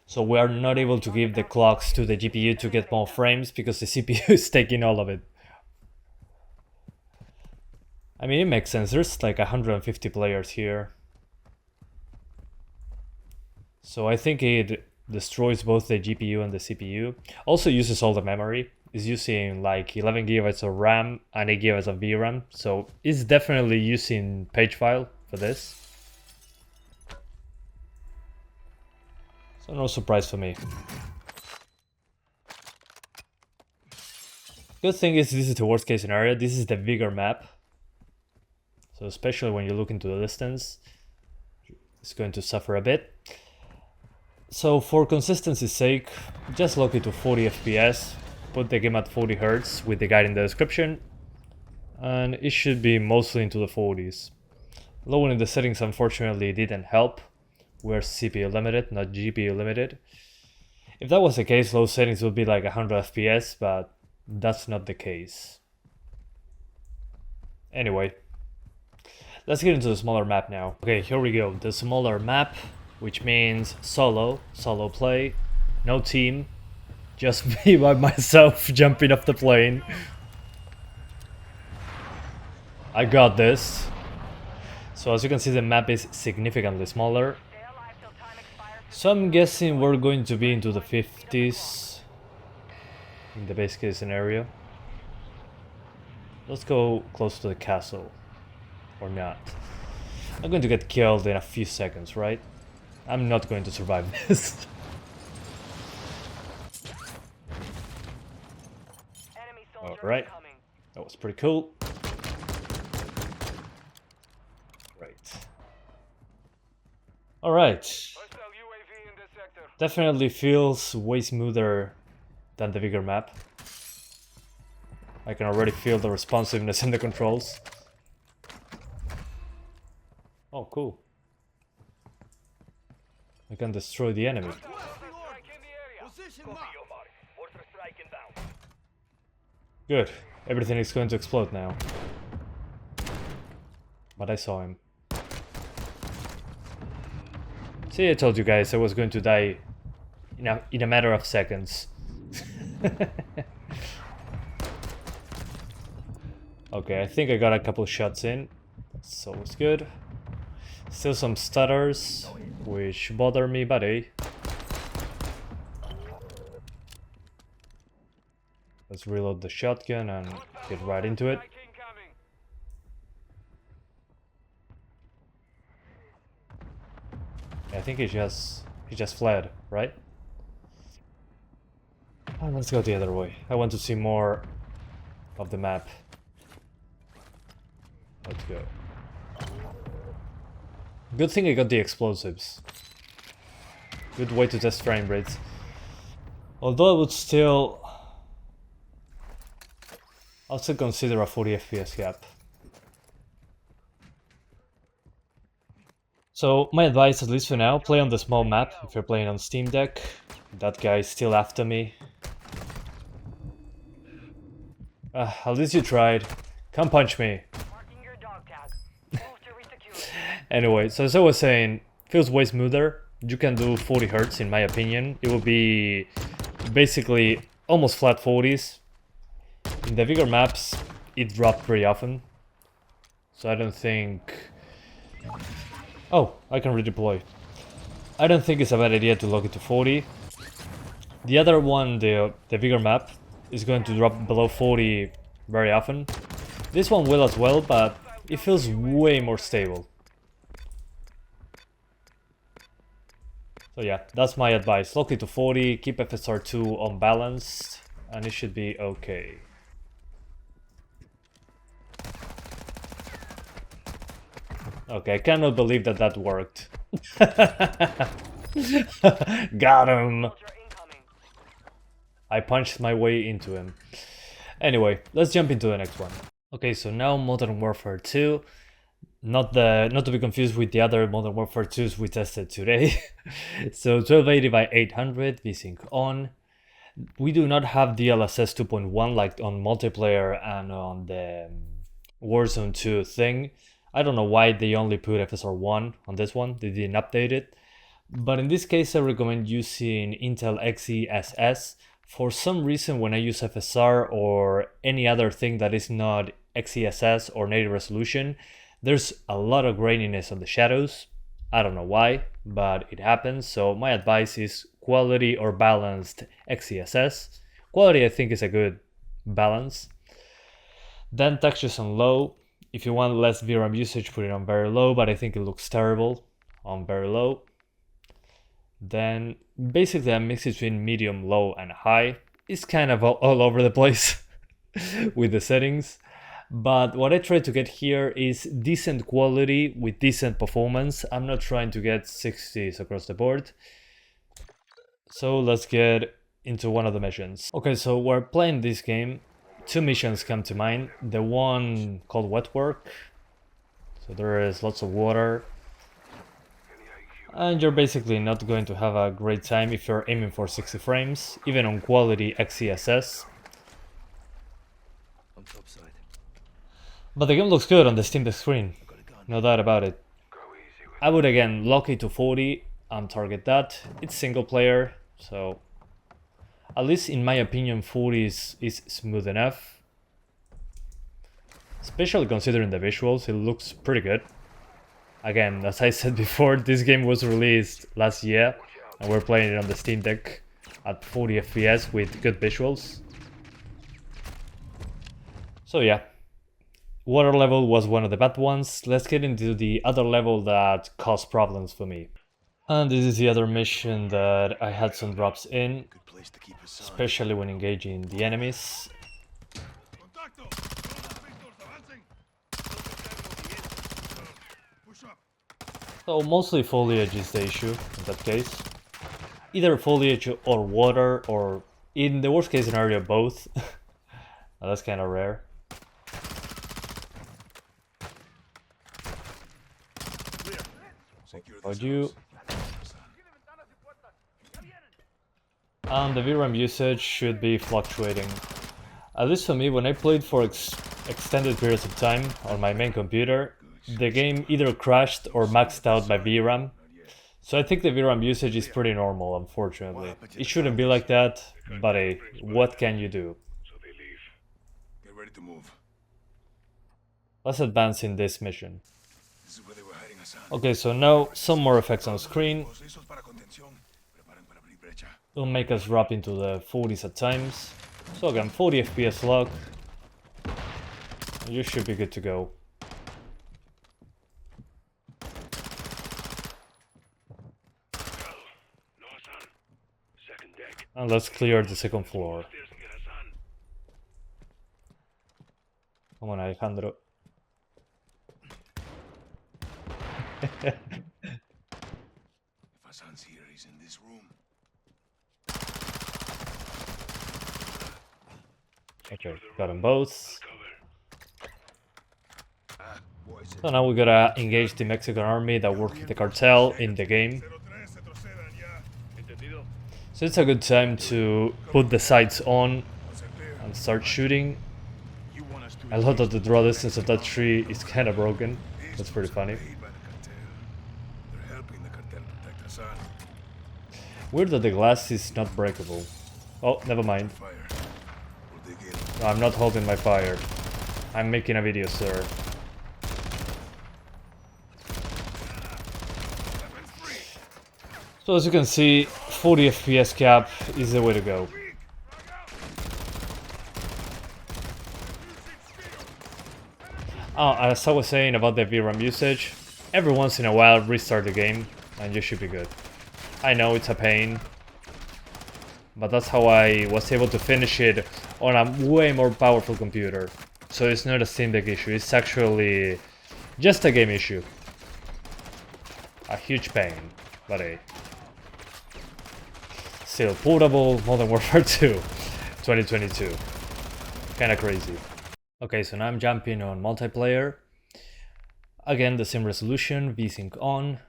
So we are not able to give the clocks to the GPU to get more frames because the CPU is taking all of it. I mean, it makes sense. There's like 150 players here. So I think it destroys both the GPU and the CPU. Also uses all the memory. It's using like 11 gigabytes of RAM and 8 gigabytes of VRAM. So it's definitely using page file for this. So no surprise for me. Good thing is this is the worst case scenario. This is the bigger map. So especially when you look into the distance, it's going to suffer a bit. So for consistency's sake, just lock it to 40 FPS, put the game at 40 Hz with the guide in the description, and it should be mostly into the 40s. Lowering the settings unfortunately didn't help. We're CPU limited, not GPU limited. If that was the case, low settings would be like 100 FPS, but that's not the case. Anyway, let's get into the smaller map now. Okay, here we go. The smaller map, which means solo play, no team, just me by myself jumping off the plane. I got this. So as you can see, the map is significantly smaller. So I'm guessing we're going to be into the 50s in the base case scenario. Let's go close to the castle, or not. I'm going to get killed in a few seconds, right? I'm not going to survive this. Alright, that was pretty cool. Right. Alright. Definitely feels way smoother than the bigger map. I can already feel the responsiveness in the controls. Oh, cool. I can destroy the enemy. Good. Everything is going to explode now. But I saw him. See, I told you guys I was going to die in a matter of seconds. Okay, I think I got a couple shots in. That's always good. Still some stutters, which bother me, but hey. Let's reload the shotgun and get right into it. I think he just fled, right? Oh, let's go the other way. I want to see more of the map. Let's go. Good thing I got the explosives. Good way to test frame rates. Although I would still... I'll still consider a 40 FPS gap. So my advice, at least for now, play on the small map if you're playing on Steam Deck. That guy is still after me. At least you tried. Come punch me. Anyway, so as I was saying, feels way smoother. You can do 40 Hz in my opinion. It will be basically almost flat 40s. In the bigger maps, it dropped pretty often. So I don't think... Oh, I can redeploy. I don't think it's a bad idea to lock it to 40. The other one, the bigger map, is going to drop below 40 very often. This one will as well, but it feels way more stable. So yeah, that's my advice. Lock it to 40, keep FSR2 unbalanced, and it should be okay. Okay, I cannot believe that that worked. Got him! I punched my way into him. Anyway, let's jump into the next one. Okay, so now Modern Warfare 2. Not to be confused with the other Modern Warfare 2s we tested today. So 1280 by 800, VSync on. We do not have DLSS 2.1 like on multiplayer and on the Warzone 2 thing. I don't know why they only put FSR 1 on this one, they didn't update it. But in this case I recommend using Intel Xe SS. For some reason when I use FSR or any other thing that is not XeSS or native resolution, there's a lot of graininess on the shadows. I don't know why, but it happens. So my advice is quality or balanced XeSS. Quality I think is a good balance. Then textures on low. If you want less VRAM usage, put it on very low, but I think it looks terrible on very low. Then basically a mix between medium, low, and high. It's kind of all over the place with the settings. But what I try to get here is decent quality with decent performance. I'm not trying to get 60s across the board. So let's get into one of the missions. Okay, so we're playing this game. Two missions come to mind. The one called Wet Work. So there is lots of water. And you're basically not going to have a great time if you're aiming for 60 frames, even on quality XeSS. But the game looks good on the Steam Deck screen, no doubt about it. I would again lock it to 40 and target that. It's single player, so at least in my opinion 40 is smooth enough. Especially considering the visuals, it looks pretty good. Again, as I said before, this game was released last year and we're playing it on the Steam Deck at 40 FPS with good visuals. So yeah, water level was one of the bad ones. Let's get into the other level that caused problems for me. And this is the other mission that I had some drops in, especially when engaging the enemies. So mostly foliage is the issue in that case. Either foliage or water, or in the worst case scenario both. That's kind of rare. About you. And the VRAM usage should be fluctuating. At least for me, when I played for extended periods of time on my main computer, the game either crashed or maxed out my VRAM. So I think the VRAM usage is pretty normal, unfortunately. It shouldn't be like that, but hey, what can you do? So they leave. Get ready to move. Let's advance in this mission. This is where they were hiding us. Okay, so now some more effects on screen. Will make us drop into the 40s at times. So again, 40 FPS lock. You should be good to go. And let's clear the second floor. Come on, Alejandro. If Hassan's here, he's in this room. Okay, got them both. So now we gotta engage the Mexican army that worked with the cartel in the game. So it's a good time to put the sights on and start shooting. I love that the draw distance of that tree is kinda broken. That's pretty funny. Weird that the glass is not breakable. Oh, never mind. No, I'm not holding my fire. I'm making a video, sir. So as you can see, 40 FPS cap is the way to go. As I was saying about the VRAM usage, every once in a while restart the game and you should be good. I know it's a pain, but that's how I was able to finish it on a way more powerful computer. So it's not a Steam Deck issue, it's actually just a game issue. A huge pain, but hey. Still portable, Modern Warfare 2, 2022. Kinda crazy. Okay, so now I'm jumping on multiplayer. Again, the same resolution, VSync on,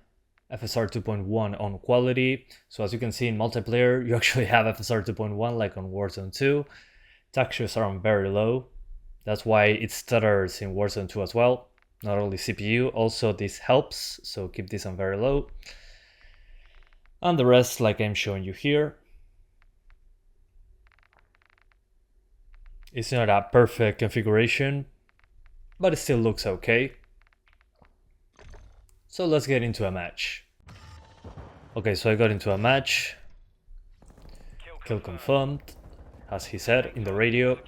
FSR 2.1 on quality. So as you can see in multiplayer, you actually have FSR 2.1 like on Warzone 2. Textures are on very low. That's why it stutters in Warzone 2 as well. Not only CPU, also this helps, so keep this on very low. And the rest, like I'm showing you here. It's not a perfect configuration, but it still looks okay. So let's get into a match. Okay, so I got into a match. Kill confirmed, as he said in the radio.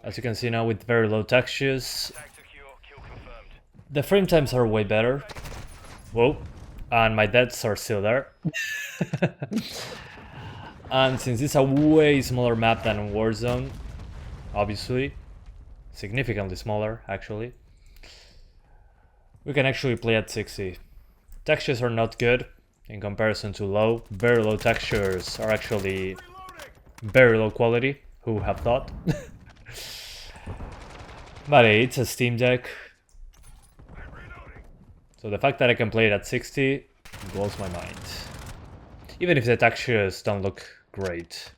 As you can see now with very low textures. The frame times are way better. Whoa. And my deaths are still there. And since it's a way smaller map than Warzone, obviously, significantly smaller actually, we can actually play at 60. Textures are not good in comparison to low. Very low textures are actually very low quality, who have thought? But hey, it's a Steam Deck. So the fact that I can play it at 60 blows my mind. Even if the textures don't look great.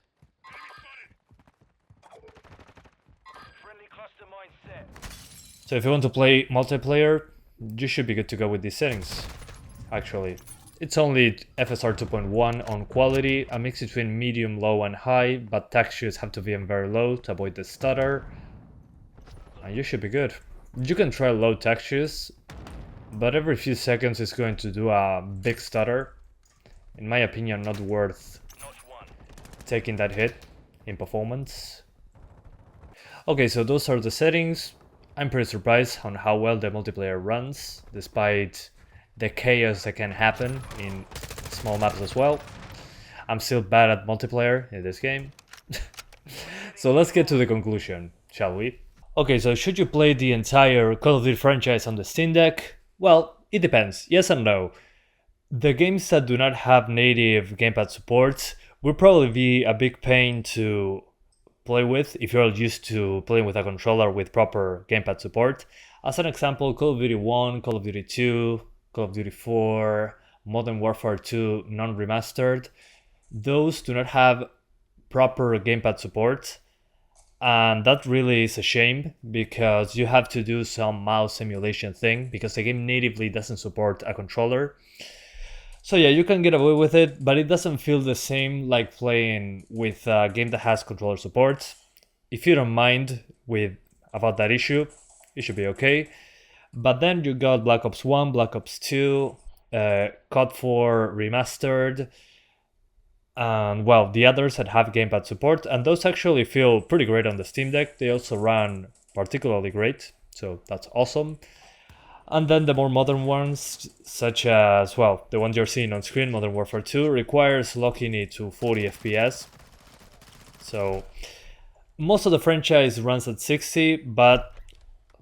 So if you want to play multiplayer, you should be good to go with these settings. Actually, it's only FSR 2.1 on quality, a mix between medium, low and high, but textures have to be on very low to avoid the stutter. And you should be good. You can try low textures, but every few seconds it's going to do a big stutter. In my opinion, not worth taking that hit in performance. Okay, so those are the settings. I'm pretty surprised on how well the multiplayer runs, despite the chaos that can happen in small maps as well. I'm still bad at multiplayer in this game. So let's get to the conclusion, shall we? Okay, so should you play the entire Call of Duty franchise on the Steam Deck? Well, it depends, yes and no. The games that do not have native gamepad support will probably be a big pain to play with if you're used to playing with a controller with proper gamepad support. As an example, Call of Duty 1, Call of Duty 2, Call of Duty 4, Modern Warfare 2 non-remastered, those do not have proper gamepad support, and that really is a shame because you have to do some mouse emulation thing because the game natively doesn't support a controller. So yeah, you can get away with it, but it doesn't feel the same like playing with a game that has controller support. If you don't mind about that issue, it should be okay. But then you got Black Ops 1, Black Ops 2, COD 4 Remastered, and well, the others that have gamepad support, and those actually feel pretty great on the Steam Deck. They also run particularly great, so that's awesome. And then the more modern ones, such as, well, the ones you're seeing on screen, Modern Warfare 2, requires locking it to 40 FPS. So most of the franchise runs at 60, but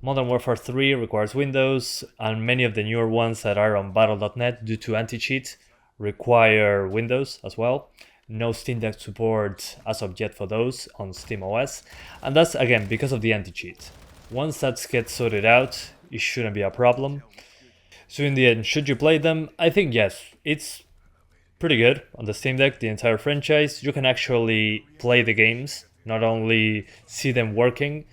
Modern Warfare 3 requires Windows, and many of the newer ones that are on Battle.net due to anti-cheat require Windows as well. No Steam Deck support as of yet for those on SteamOS, and that's again because of the anti-cheat. Once that gets sorted out, it shouldn't be a problem. So in the end, should you play them? I think yes, it's pretty good on the Steam Deck, the entire franchise. You can actually play the games, not only see them working.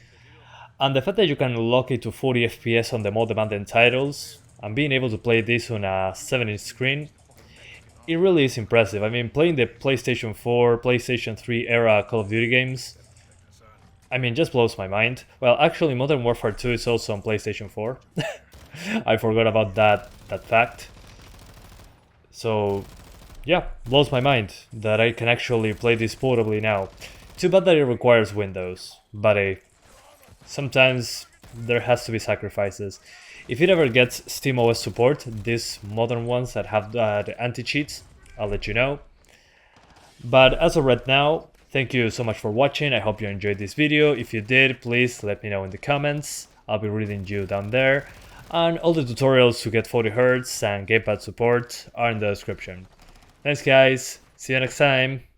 And the fact that you can lock it to 40 FPS on the more demanding titles, and being able to play this on a 7-inch screen, it really is impressive. I mean, playing the PlayStation 4, PlayStation 3 era Call of Duty games, I mean, just blows my mind. Well, actually, Modern Warfare 2 is also on PlayStation 4. I forgot about that fact. So, yeah, blows my mind that I can actually play this portably now. Too bad that it requires Windows, but sometimes there has to be sacrifices. If it ever gets SteamOS support, these modern ones that have the anti-cheats, I'll let you know. But as of right now, thank you so much for watching. I hope you enjoyed this video. If you did, please let me know in the comments. I'll be reading you down there. And all the tutorials to get 40Hz and gamepad support are in the description. Thanks guys, see you next time.